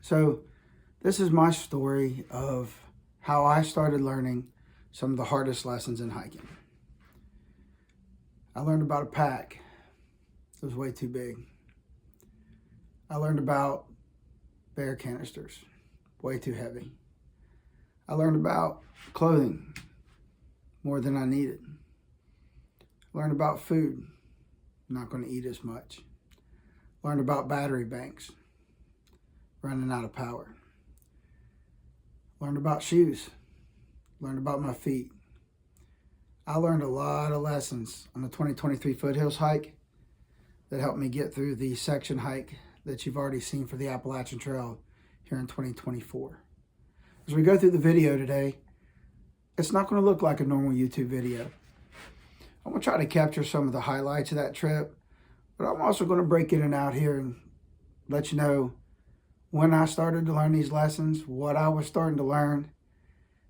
So this is my story of how I started learning some of the hardest lessons in hiking. I learned about a pack. It was way too big. I learned about bear canisters, way too heavy. I learned about clothing, more than I needed. I learned about food, not going to eat as much. Learned about battery banks, running out of power. Learned about shoes, learned about my feet. I learned a lot of lessons on the 2023 Foothills hike that helped me get through the section hike that you've already seen for the Appalachian Trail here in 2024. As we go through the video today, it's not going to look like a normal YouTube video. I'm going to try to capture some of the highlights of that trip, but I'm also going to break in and out here and let you know when I started to learn these lessons, what I was starting to learn,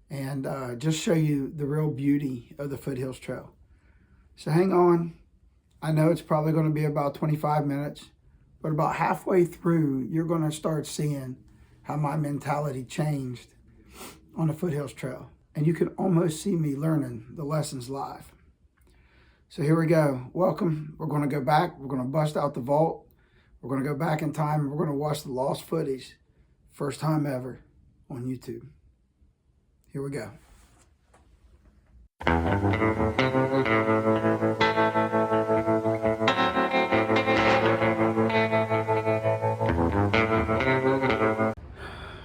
and just show you the real beauty of the Foothills Trail. So hang on. I know it's probably going to be about 25 minutes, but about halfway through, you're going to start seeing how my mentality changed on the Foothills Trail. And you can almost see me learning the lessons live. So here we go. Welcome. We're going to go back. We're going to bust out the vault. We're going to go back in time and we're going to watch the lost footage. First time ever on YouTube. Here we go.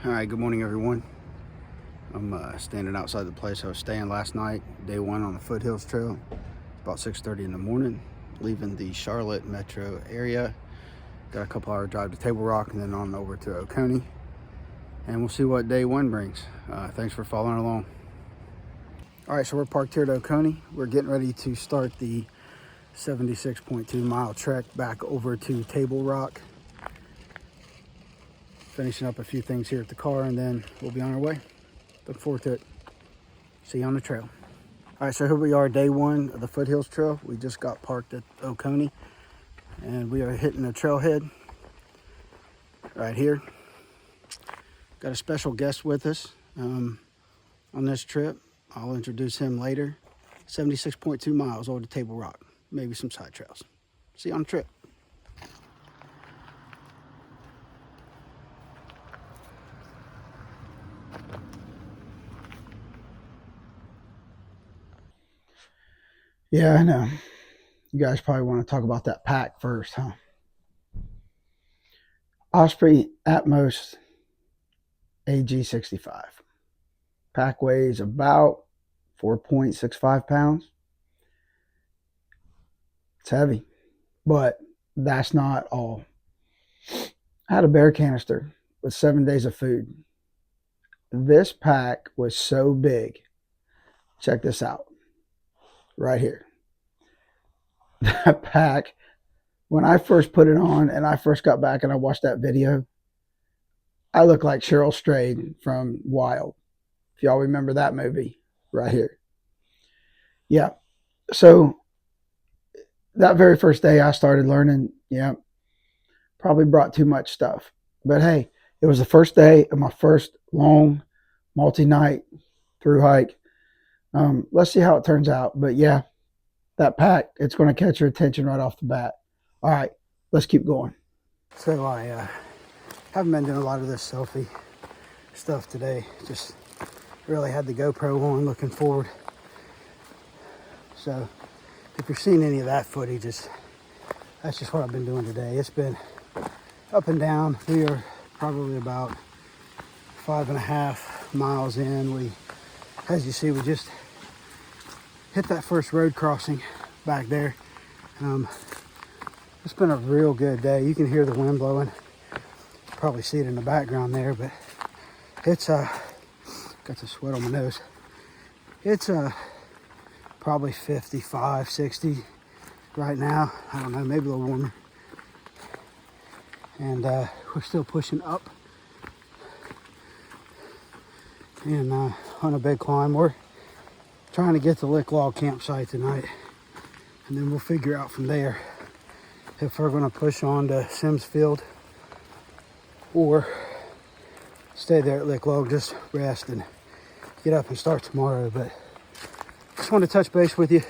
All right, good morning everyone. I'm standing outside the place I was staying last night, day one on the Foothills Trail. About 6:30 in the morning, leaving the Charlotte metro area. Got a couple hour drive to Table Rock and then on over to Oconee. And we'll see what day one brings. Thanks for following along. All right, so we're parked here at Oconee. We're getting ready to start the 76.2 mile trek back over to Table Rock. Finishing up a few things here at the car and then we'll be on our way. Look forward to it. See you on the trail. All right, so here we are, day one of the Foothills Trail. We just got parked at Oconee and we are hitting the trailhead right here. Got a special guest with us on this trip. I'll introduce him later. 76.2 miles over to Table Rock, maybe some side trails. See you on the trip. Yeah, I know. You guys probably want to talk about that pack first, huh? Osprey Atmos AG65. Pack weighs about 4.65 pounds. It's heavy, but that's not all. I had a bear canister with 7 days of food. This pack was so big. Check this out. Right here. That pack, when I first put it on and I first got back and I watched that video, I look like Cheryl Strayed from Wild. If y'all remember that movie, right here. Yeah. So that very first day I started learning, probably brought too much stuff. But hey, it was the first day of my first long multi-night through hike. Let's see how it turns out. But yeah, that pack, it's going to catch your attention right off the bat. All right, let's keep going. So I haven't been doing a lot of this selfie stuff today. Just really had the GoPro on, looking forward. So if you're seeing any of that footage, that's just what I've been doing today. It's been up and down. We are probably about 5.5 miles in. As you see, we just hit that first road crossing back there. It's been a real good day. You can hear the wind blowing. Probably see it in the background there, but it's got the sweat on my nose. It's probably 55, 60 right now. I don't know, maybe a little warmer. And we're still pushing up and on a big climb. We're trying to get to Lick Log campsite tonight, and then we'll figure out from there if we're going to push on to Sims Field or stay there at Lick Log, just rest and get up and start tomorrow. But just want to touch base with you.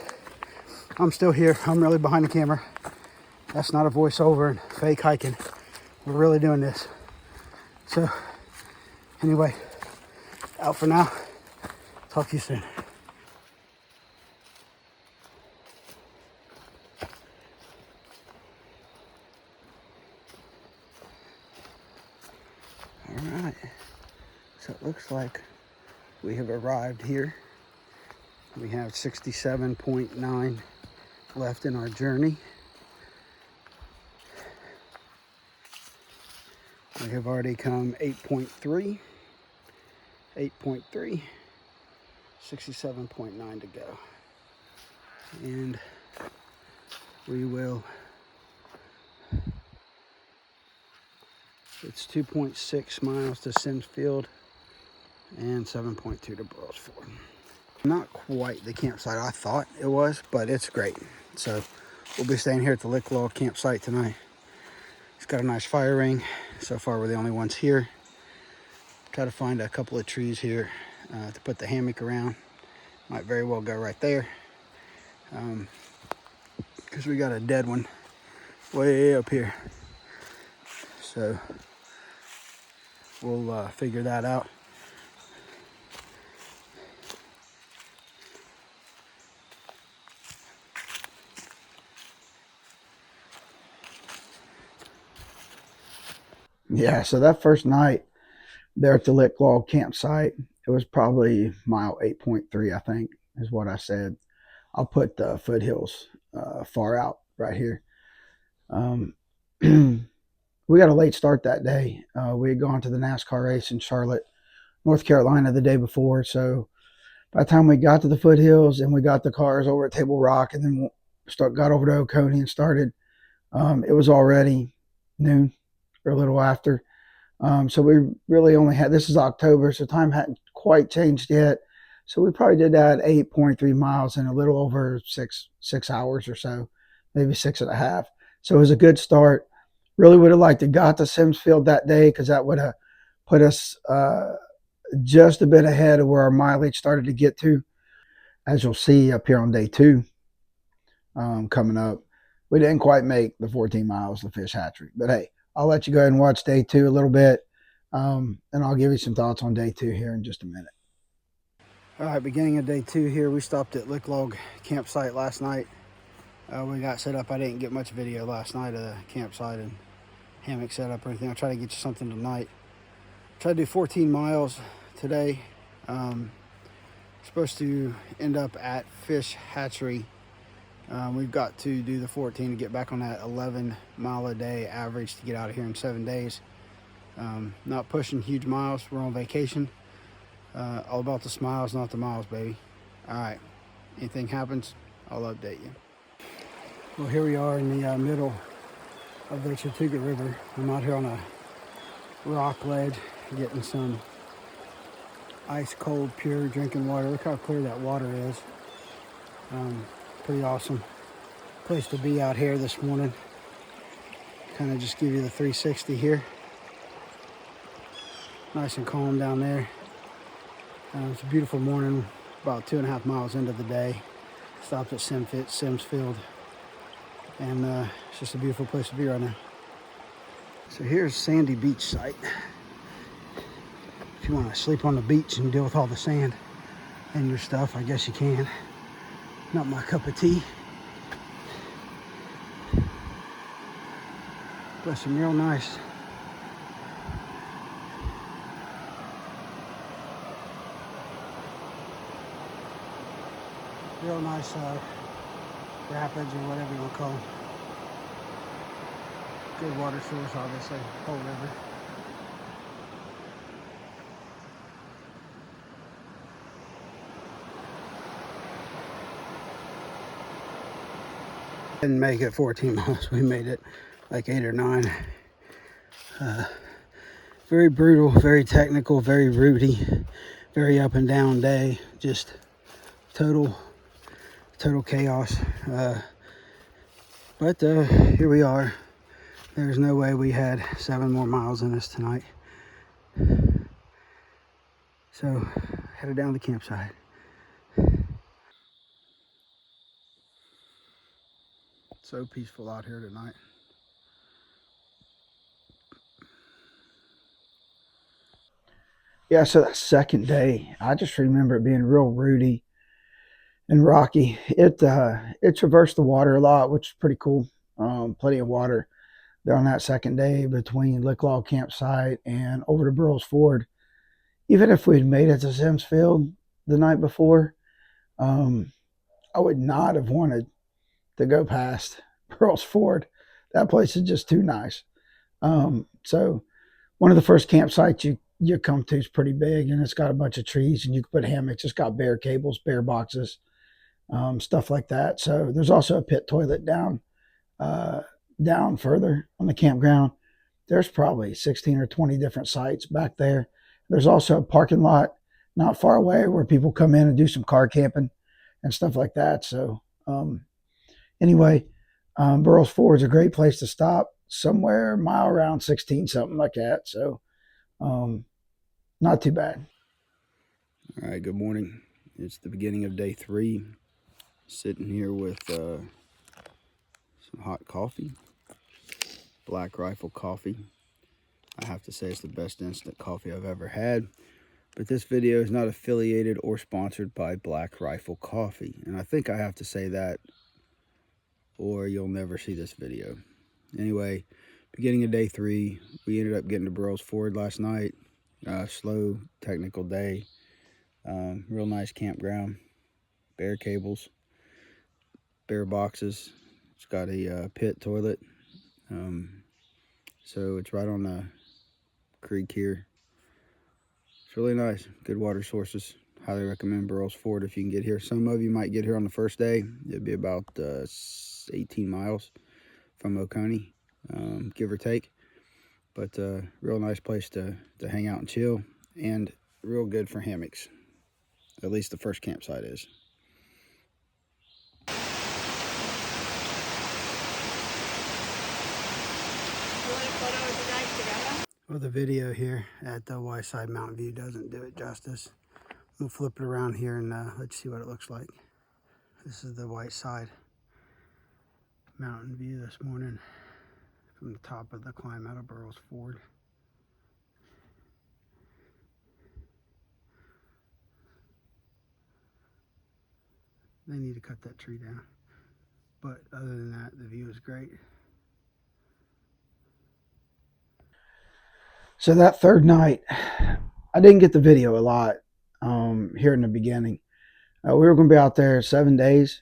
I'm still here. I'm really behind the camera. That's not a voiceover and fake hiking. We're really doing this. So anyway, out for now. Talk to you soon. All right. So it looks like we have arrived here. We have 67.9 left in our journey. We have already come 8.3, 8.3, 67.9 to go. And we will, it's 2.6 miles to Simsfield and 7.2 to Burlesford. Not quite the campsite I thought it was, but it's great. So we'll be staying here at the Lick Log campsite tonight. It's got a nice fire ring. So far we're the only ones here. Try to find a couple of trees here to put the hammock around. Might very well go right there. Because we got a dead one way up here. So we'll figure that out. Yeah, so that first night there at the Lick Log campsite, it was probably mile 8.3, I think, is what I said. I'll put the Foothills far out right here. We got a late start that day. We had gone to the NASCAR race in Charlotte, North Carolina the day before. So by the time we got to the Foothills and we got the cars over at Table Rock and then got over to Oconee and started, it was already noon or a little after. So we really only had, this is October, so time hadn't quite changed yet. So we probably did that 8.3 miles in a little over six hours or so, maybe 6.5. So it was a good start. Really would have liked to got to Simsfield that day because that would have put us just a bit ahead of where our mileage started to get to. As you'll see up here on day 2 coming up, we didn't quite make the 14 miles to Fish Hatchery. But hey, I'll let you go ahead and watch day 2 a little bit, and I'll give you some thoughts on day 2 here in just a minute. All right, beginning of day 2 here, we stopped at Lick Log campsite last night. We got set up. I didn't get much video last night of the campsite and hammock setup or anything. I'll try to get you something tonight. Try to do 14 miles today. Supposed to end up at Fish Hatchery. We've got to do the 14 to get back on that 11 mile a day average to get out of here in 7 days. Not pushing huge miles. We're on vacation. All about the smiles, not the miles, baby. All right. Anything happens, I'll update you. Well, here we are in the middle of the Chattooga River. I'm out here on a rock ledge getting some ice cold, pure drinking water. Look how clear that water is. Pretty awesome place to be out here this morning. Kind of just give you the 360 here. Nice and calm down there. It's a beautiful morning, about 2.5 miles into the day. Stopped at Simsfield. And it's just a beautiful place to be right now. So here's Sandy Beach site. If you want to sleep on the beach and deal with all the sand and your stuff, I guess you can. Not my cup of tea. But some real nice rapids or whatever you want to call them. Good water source, obviously, whole river. Didn't make it 14 miles. We made it like 8 or 9. Very brutal, very technical, very rooty, very up and down day. Just total chaos. But here we are. There's no way we had 7 more miles in us tonight. So headed down to the campsite. So peaceful out here tonight. Yeah, so that second day, I just remember it being real rooty and rocky. It traversed the water a lot, which is pretty cool. Plenty of water there on that second day between Lick Log campsite and over to Burrows Ford. Even if we'd made it to Sims Field the night before, um, I would not have wanted to go past Burrows Ford. That place is just too nice. So one of the first campsites you come to is pretty big, and it's got a bunch of trees, and you can put hammocks. It's got bare cables, bare boxes, stuff like that. So there's also a pit toilet uh, down further on the campground. There's probably 16 or 20 different sites back there. There's also a parking lot not far away where people come in and do some car camping and stuff like that. So anyway, Burrows Ford is a great place to stop, somewhere mile around 16, something like that. So not too bad. All right, good morning. It's the beginning of day 3. Sitting here with some hot coffee, Black Rifle coffee. I have to say it's the best instant coffee I've ever had. But this video is not affiliated or sponsored by Black Rifle Coffee. And I think I have to say that, or you'll never see this video. Anyway, beginning of day 3, we ended up getting to Burrows Ford last night. Slow, technical day. Real nice campground. Bare cables. Bare boxes. It's got a pit toilet. So it's right on the creek here. It's really nice. Good water sources. Highly recommend Burrows Ford if you can get here. Some of you might get here on the first day. It'd be about 18 miles from Oconee, give or take. But real nice place to hang out and chill, and real good for hammocks. At least the first campsite is. Well, the video here at the West Side Mountain View doesn't do it justice. We'll flip it around here and let's see what it looks like. This is the White Side Mountain View this morning from the top of the climb out of Burrows Ford. They need to cut that tree down. But other than that, the view is great. So that third night, I didn't get the video a lot here in the beginning. We were going to be out there 7 days.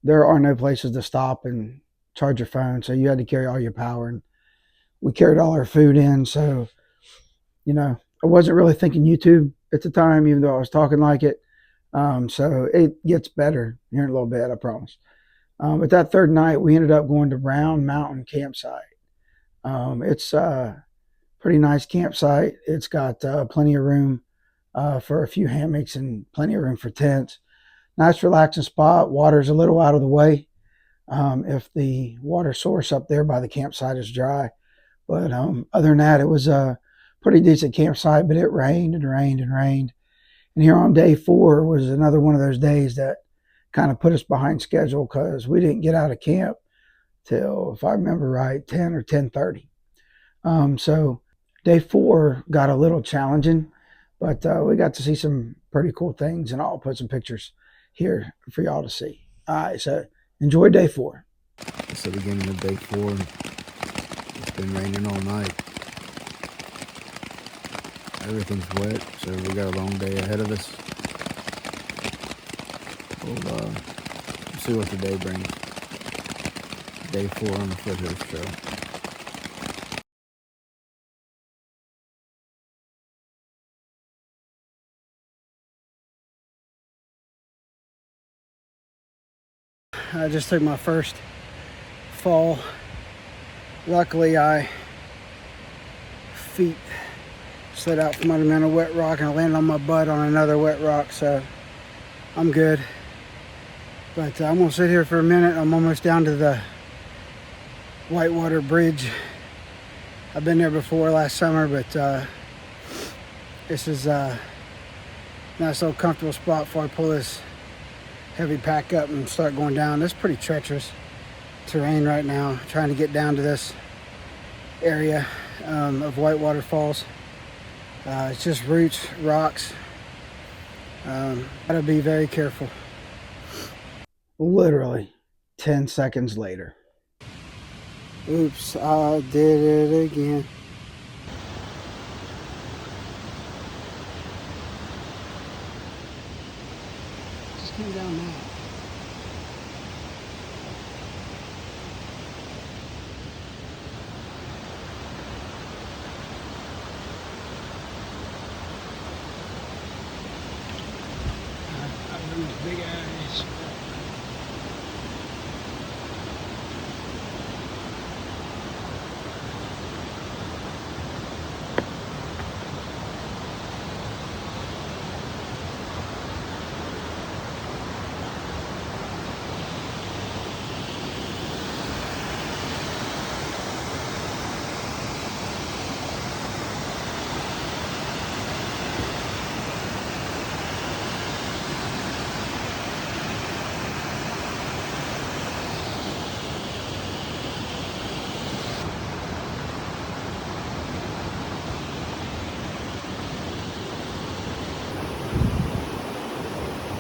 There are no places to stop and charge your phone, so you had to carry all your power. And we carried all our food in, so, you know, I wasn't really thinking YouTube at the time, even though I was talking like it. So it gets better here in a little bit, I promise. But that third night, we ended up going to Round Mountain Campsite. It's a pretty nice campsite. It's got plenty of room for a few hammocks and plenty of room for tents. Nice relaxing spot. Water's a little out of the way if the water source up there by the campsite is dry. But other than that, it was a pretty decent campsite, but it rained and rained and rained. And here on day 4 was another one of those days that kind of put us behind schedule because we didn't get out of camp till, if I remember right, 10 or 10:30. So day 4 got a little challenging, but we got to see some pretty cool things, and I'll put some pictures here for y'all to see. All right, so enjoy day 4. It's the beginning of day 4. It's been raining all night. Everything's wet, so we got a long day ahead of us. We'll see what the day brings. Day 4 on the Foothills Trail. I just took my first fall. Luckily, feet slid out from under me on a wet rock, and I landed on my butt on another wet rock, so I'm good. But I'm gonna sit here for a minute. I'm almost down to the Whitewater Bridge. I've been there before last summer, but this is Nice little comfortable spot before I pull this heavy pack up and start going down. This is pretty treacherous terrain right now, trying to get down to this area of Whitewater Falls. It's just roots, rocks. Gotta be very careful. Literally 10 seconds later. Oops, I did it again. Just came down now. Big ass.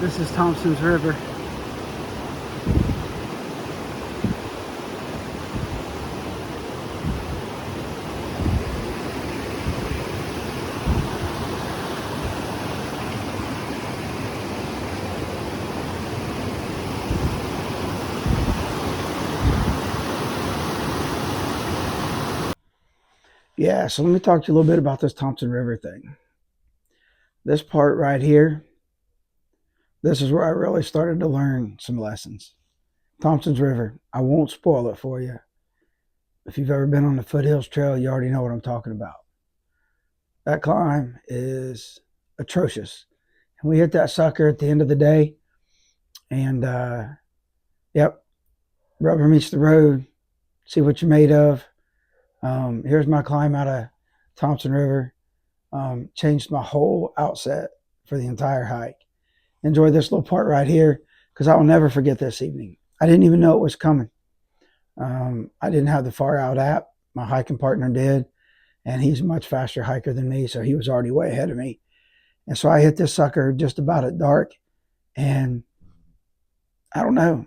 This is Thompson's River. Yeah, so let me talk to you a little bit about this Thompson River thing. This part right here, this is where I really started to learn some lessons. Thompson's River, I won't spoil it for you. If you've ever been on the Foothills Trail, you already know what I'm talking about. That climb is atrocious. And we hit that sucker at the end of the day. And, yep, rubber meets the road. See what you're made of. Here's my climb out of Thompson River. Changed my whole outset for the entire hike. Enjoy this little part right here because I will never forget this evening. I didn't even know it was coming. I didn't have the Far Out app. My hiking partner did, and he's a much faster hiker than me, so he was already way ahead of me. And so I hit this sucker just about at dark, and I don't know.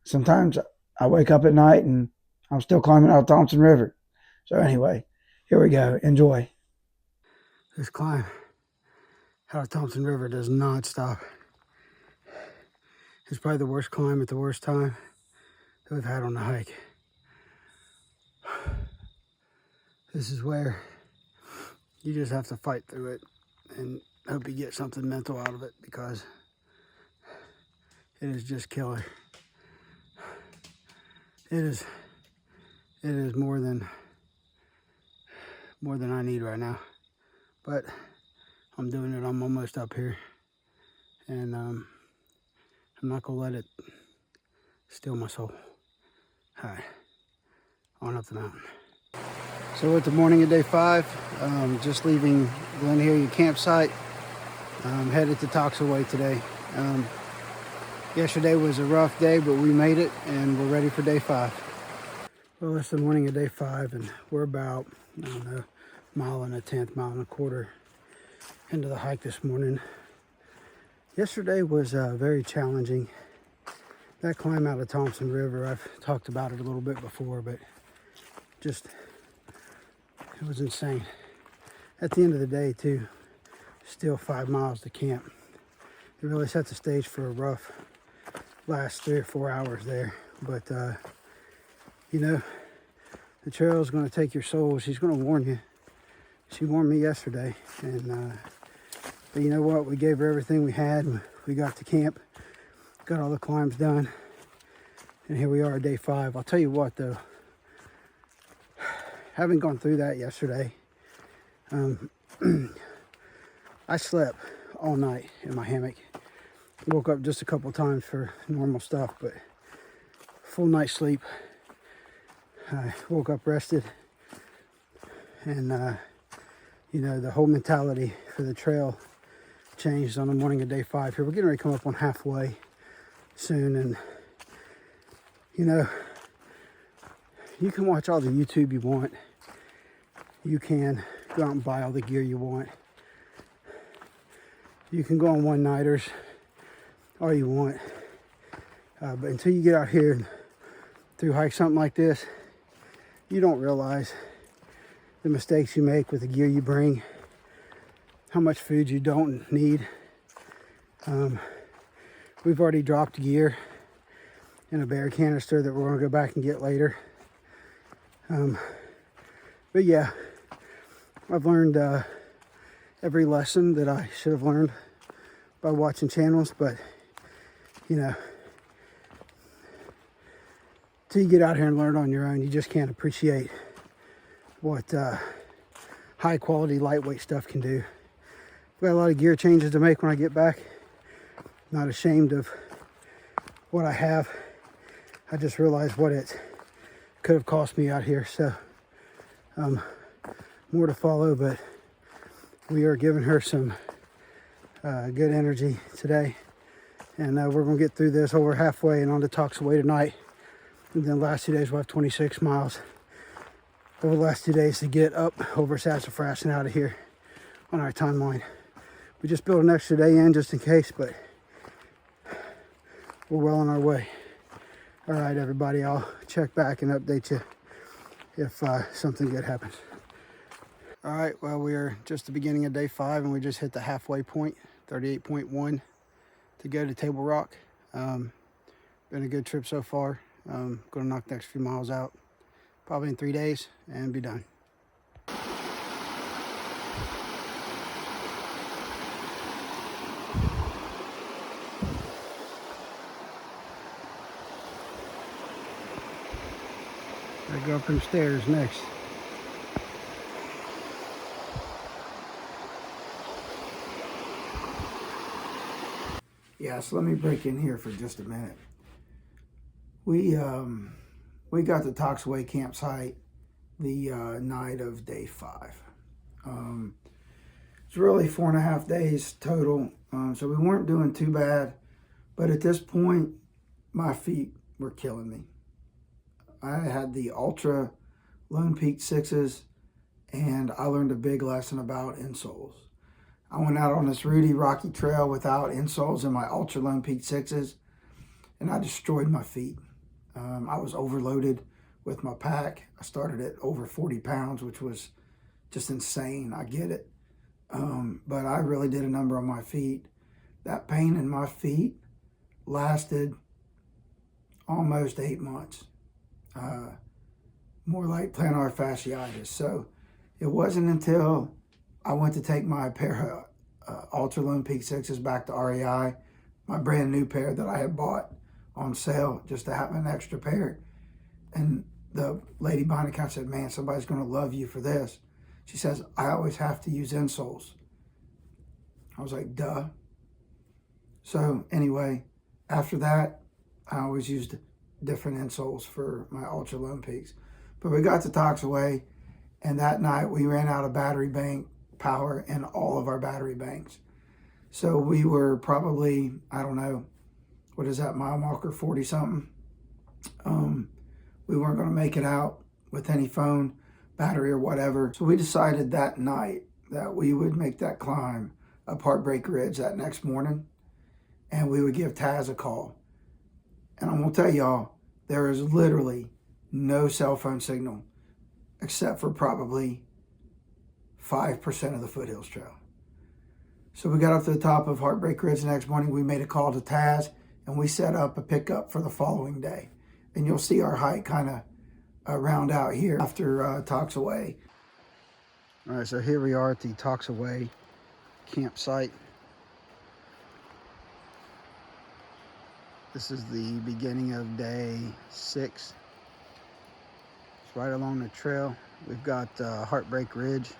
Sometimes I wake up at night and I'm still climbing out Thompson River. So anyway, here we go. Enjoy. This climb out of Thompson River does not stop. It's probably the worst climb at the worst time that we've had on the hike. This is where you just have to fight through it and hope you get something mental out of it because it is just killer. It is more than I need right now. But I'm doing it. I'm almost up here. And I'm not going to let it steal my soul. All right. On up the mountain. So with the morning of day 5, just leaving Glen Hillier campsite, headed to Toxaway today. Yesterday was a rough day, but we made it and we're ready for day 5. Well, it's the morning of day 5 and we're about, I don't know, mile and a 1/10 into the hike this morning. Yesterday was very challenging. That climb out of Thompson River, I've talked about it a little bit before, but just, it was insane. At the end of the day, too, still 5 miles to camp. It really set the stage for a rough last 3 or 4 hours there. But, you know, the trail is going to take your soul. She's going to warn you. She warned me yesterday. And, but you know what? We gave her everything we had. We got to camp, got all the climbs done. And here we are, day 5. I'll tell you what, though. Having gone through that yesterday, I slept all night in my hammock. Woke up just a couple times for normal stuff, but full night's sleep. I woke up rested, and you know, the whole mentality for the trail changed on the morning of day 5 here. We're getting ready to come up on halfway soon, and you know, you can watch all the YouTube you want. You can go out and buy all the gear you want. You can go on one-nighters all you want. But until you get out here and through hike something like this, you don't realize the mistakes you make with the gear you bring, how much food you don't need. We've already dropped gear in a bear canister that we're going to go back and get later. But yeah, I've learned every lesson that I should have learned by watching channels, but you know, till you get out here and learn on your own, you just can't appreciate what high quality lightweight stuff can do. I've got a lot of gear changes to make when I get back. Not ashamed of what I have. I just realized what it could have cost me out here. So more to follow, but we are giving her some good energy today, and we're gonna get through this over halfway and on to Toxaway tonight. And then the last 2 days we'll have 26 miles over the last 2 days to get up over Sassafras and out of here on our timeline. We just built an extra day in just in case, but we're well on our way. All right, everybody, I'll check back and update you if something good happens. All right, well, we're just the beginning of day 5, and we just hit the halfway point, 38.1 to go to Table Rock. Been a good trip so far. Gonna knock the next few miles out probably in 3 days and be done. I go up them stairs next. Yeah, so let me break in here for just a minute. We got to Toxaway campsite the night of day 5. It's really 4.5 days total, so we weren't doing too bad. But at this point, my feet were killing me. I had the Ultra Lone Peak 6s, and I learned a big lesson about insoles. I went out on this rooty, rocky trail without insoles in my Ultra Lone Peak 6s, and I destroyed my feet. I was overloaded with my pack. I started at over 40 pounds, which was just insane. I get it. But I really did a number on my feet. That pain in my feet lasted almost 8 months. More like plantar fasciitis. So it wasn't until I went to take my pair of Ultra Lone Peak 6s back to REI, my brand new pair that I had bought on sale just to have an extra pair. And the lady behind the counter said, "Man, somebody's going to love you for this." She says, "I always have to use insoles." I was like, duh. So anyway, after that, I always used different insoles for my Ultra Lone Peaks. But we got to Toxaway, and that night we ran out of battery bank power in all of our battery banks. So we were probably, I don't know, what is that mile marker, 40 something? We weren't going to make it out with any phone, battery, or whatever. So we decided that night that we would make that climb up Heartbreak Ridge that next morning, and we would give Taz a call. And I'm going to tell y'all, there is literally no cell phone signal except for probably 5% of the Foothills Trail. So we got up to the top of Heartbreak Ridge the next morning. We made a call to Taz, and we set up a pickup for the following day. And you'll see our hike kind of round out here after Toxaway. All right, so here we are at the Toxaway campsite. This is the beginning of day 6. It's right along the trail. We've got Heartbreak Ridge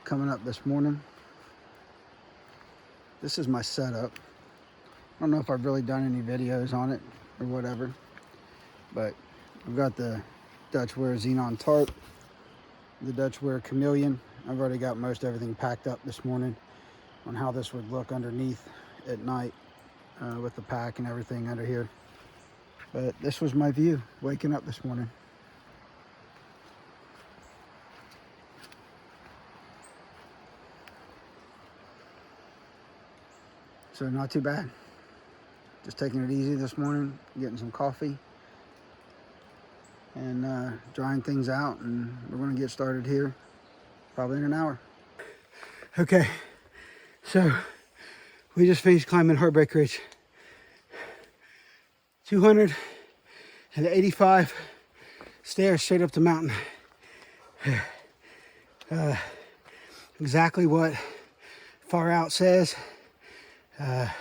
coming up this morning. This is my setup. I don't know if I've really done any videos on it or whatever, but I've got the Dutchware Xenon tarp, the Dutchware Chameleon. I've already got most everything packed up this morning. on how this would look underneath at night with the pack and everything under here. But this was my view waking up this morning. So not too bad. Just taking it easy this morning, getting some coffee and drying things out, and we're going to get started here probably in an hour. Okay, so we just finished climbing Heartbreak Ridge. 285 stairs straight up the mountain. Exactly what Far Out says. Right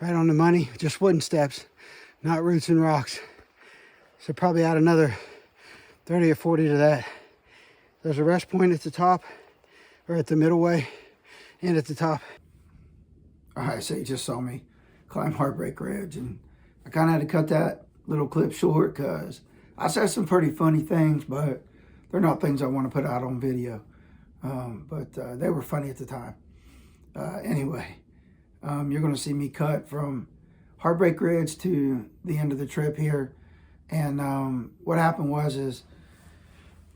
on the money, just wooden steps, not roots and rocks. So probably add another 30 or 40 to that. There's a rest point at the top, or at the middle way, and at the top. All right, so you just saw me climb Heartbreak Ridge, and I kind of had to cut that little clip short because I said some pretty funny things, but they're not things I want to put out on video. But they were funny at the time. Anyway, you're going to see me cut from Heartbreak Ridge to the end of the trip here. And what happened is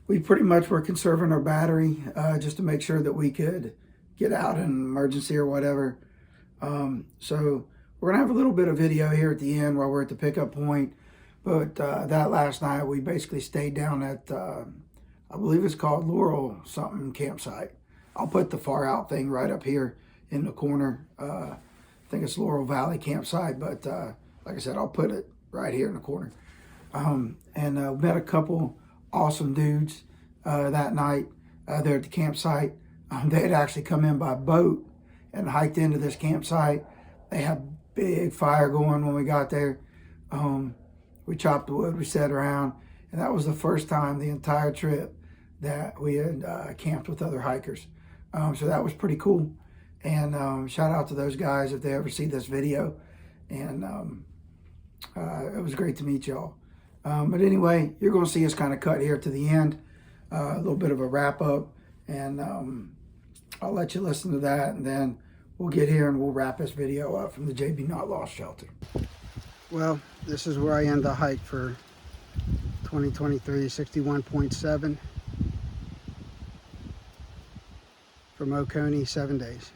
we pretty much were conserving our battery just to make sure that we could get out in an emergency or whatever. So we're going to have a little bit of video here at the end while we're at the pickup point. But that last night we basically stayed down at, I believe it's called Laurel something campsite. I'll put the Far Out thing right up here in the corner. I think it's Laurel Valley campsite, but like I said, I'll put it right here in the corner. And met a couple awesome dudes that night there at the campsite. They had actually come in by boat and hiked into this campsite. They had big fire going when we got there. We chopped the wood, we sat around, and that was the first time the entire trip that we had camped with other hikers. So that was pretty cool. And shout out to those guys if they ever see this video. And it was great to meet y'all. But anyway, you're going to see us kind of cut here to the end, a little bit of a wrap up, and I'll let you listen to that, and then we'll get here and we'll wrap this video up from the JB Not Lost shelter. Well, this is where I end the hike for 2023, 61.7 from Oconee, 7 days.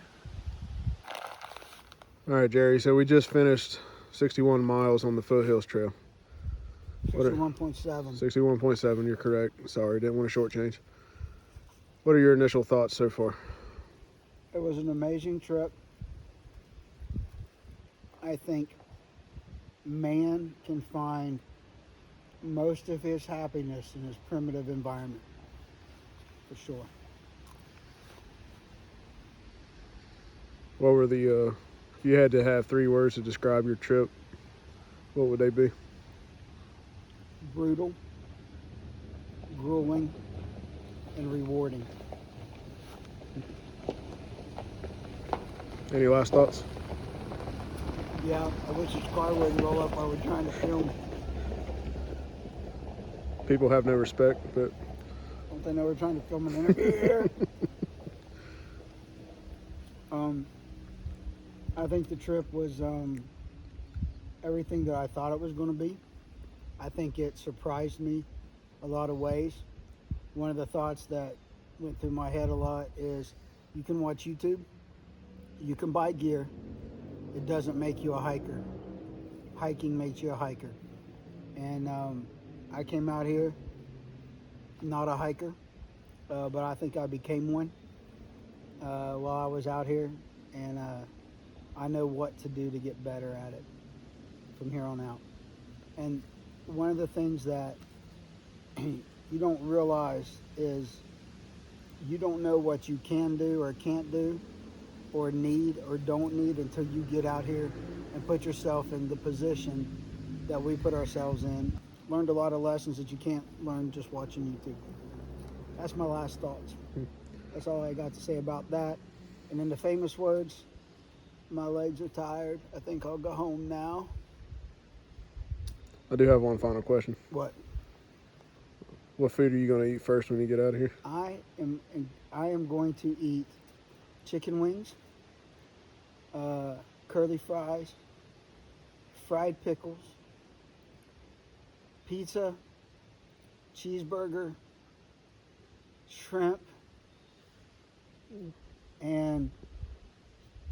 All right, Jerry, so we just finished 61 miles on the Foothills Trail. 61.7. 61.7, you're correct. Sorry, didn't want to shortchange. What are your initial thoughts so far? It was an amazing trip. I think man can find most of his happiness in his primitive environment, for sure. What were the, if you had to have 3 words to describe your trip, what would they be? Brutal, grueling, and rewarding. Any last thoughts? Yeah, I wish this car wouldn't roll up while we're trying to film. People have no respect, but... Don't they know we're trying to film an interview here? I think the trip was everything that I thought it was going to be. I think it surprised me a lot of ways. One of the thoughts that went through my head a lot is you can watch YouTube, you can buy gear, it doesn't make you a hiker. Hiking makes you a hiker. And I came out here not a hiker, but I think I became one while I was out here, and I know what to do to get better at it from here on out. And one of the things that you don't realize is you don't know what you can do or can't do or need or don't need until you get out here and put yourself in the position that we put ourselves in. Learned a lot of lessons that you can't learn just watching YouTube. That's my last thoughts. That's all I got to say about that. And in the famous words, my legs are tired. I think I'll go home now. I do have one final question. What? What food are you going to eat first when you get out of here? I am going to eat chicken wings curly fries, fried pickles, pizza, cheeseburger, shrimp, and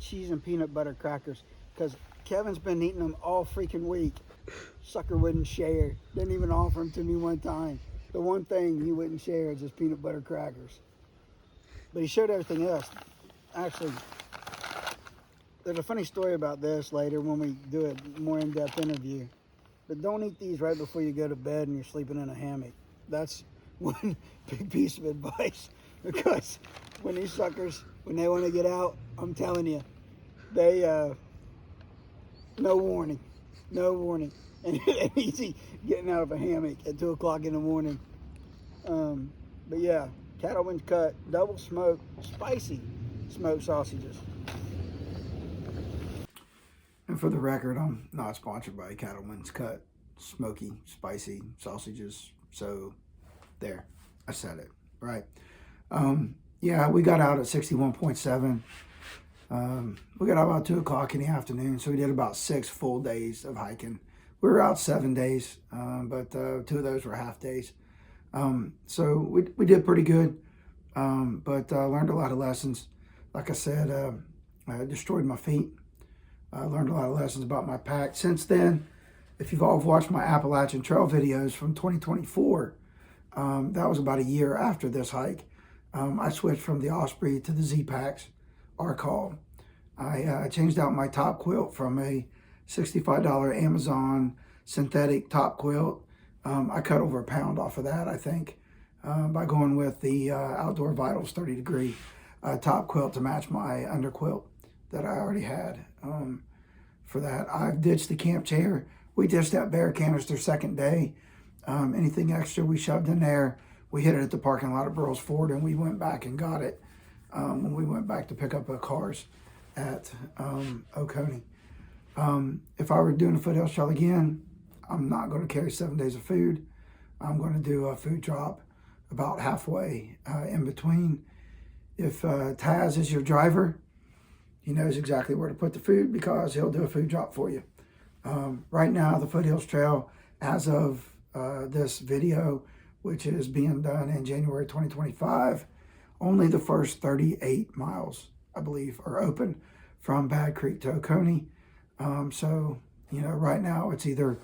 cheese and peanut butter crackers, because Kevin's been eating them all freaking week. Sucker wouldn't share. Didn't even offer them to me one time. The one thing he wouldn't share is his peanut butter crackers. But he showed everything else. Actually, there's a funny story about this later when we do a more in-depth interview. But don't eat these right before you go to bed and you're sleeping in a hammock. That's one big piece of advice. Because when these suckers, when they want to get out, I'm telling you, they, no warning. And easy getting out of a hammock at 2 o'clock in the morning. But yeah, Cattleman's Cut, double smoked, spicy smoked sausages. And for the record, I'm not sponsored by Cattleman's Cut smoky, spicy sausages. So there, I said it, right? Yeah, we got out at 61.7. We got out about 2 o'clock in the afternoon, so we did about 6 full days of hiking. We were out 7 days, but 2 of those were half days. So we did pretty good, but learned a lot of lessons. Like I said, I destroyed my feet. I learned a lot of lessons about my pack. Since then, if you've all watched my Appalachian Trail videos from 2024, that was about a year after this hike. I switched from the Osprey to the Z-Packs, Arcall. I changed out my top quilt from a $65 Amazon synthetic top quilt. I cut over £1 pound off of that, I think, by going with the Outdoor Vitals 30 degree top quilt to match my under quilt that I already had. For that, I've ditched the camp chair. We ditched that bear canister second day. Anything extra we shoved in there, we hid it at the parking lot of Burroughs Ford, and we went back and got it when we went back to pick up our cars at Oconee. If I were doing a Foothills Trail again, I'm not going to carry 7 days of food. I'm going to do a food drop about halfway in between. If Taz is your driver, he knows exactly where to put the food because he'll do a food drop for you. Right now, the Foothills Trail, as of this video, which is being done in January 2025, only the first 38 miles, I believe, are open from Bad Creek to Oconee. So, right now it's either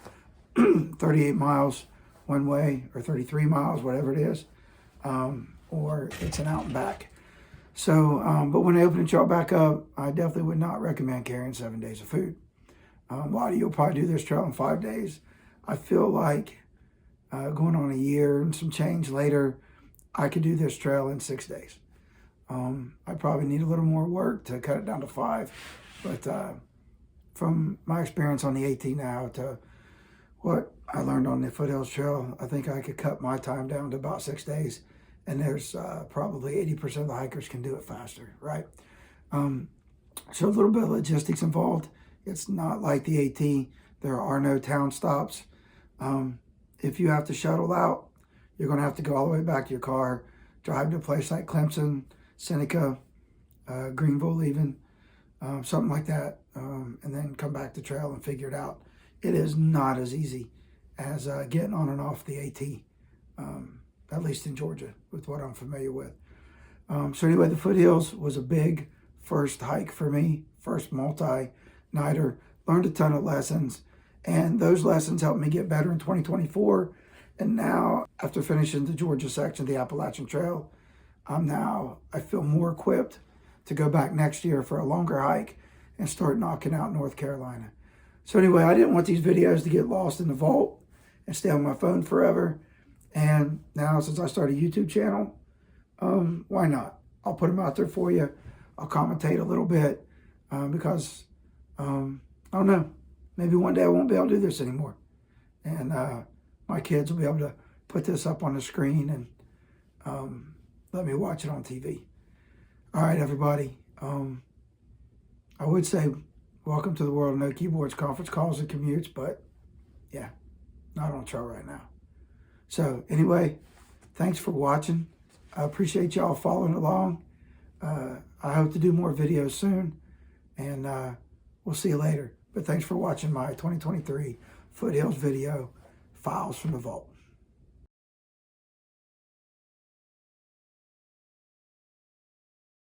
38 miles one way or 33 miles, whatever it is, or it's an out and back. So, but when they open the trail back up, I definitely would not recommend carrying 7 days of food. A lot of you will probably do this trail in 5 days. I feel like going on a year and some change later, I could do this trail in 6 days. I probably need a little more work to cut it down to 5, but from my experience on the AT now to what I learned on the Foothills Trail, I think I could cut my time down to about 6 days, and there's probably 80% of the hikers can do it faster, right? So a little bit of logistics involved. It's not like the AT. There are no town stops. If you have to shuttle out, you're going to have to go all the way back to your car, drive to a place like Clemson, Seneca, Greenville even, something like that, and then come back to trail and figure it out. It is not as easy as getting on and off the AT, at least in Georgia, with what I'm familiar with. So anyway, the Foothills was a big first hike for me, first multi-nighter. Learned a ton of lessons, and those lessons helped me get better in 2024. And now, after finishing the Georgia section of the Appalachian Trail, I feel more equipped to go back next year for a longer hike and start knocking out North Carolina. So anyway, I didn't want these videos to get lost in the vault and stay on my phone forever. And now, since I started a YouTube channel, why not? I'll put them out there for you. I'll commentate a little bit because, I don't know, maybe one day I won't be able to do this anymore. And my kids will be able to put this up on the screen and let me watch it on TV. All right, everybody. I would say welcome to the world of no keyboards, conference calls, and commutes, but yeah, not on trail right now. So anyway, thanks for watching. I appreciate y'all following along. I hope to do more videos soon. and we'll see you later. But thanks for watching my 2023 Foothills video, Files from the Vault.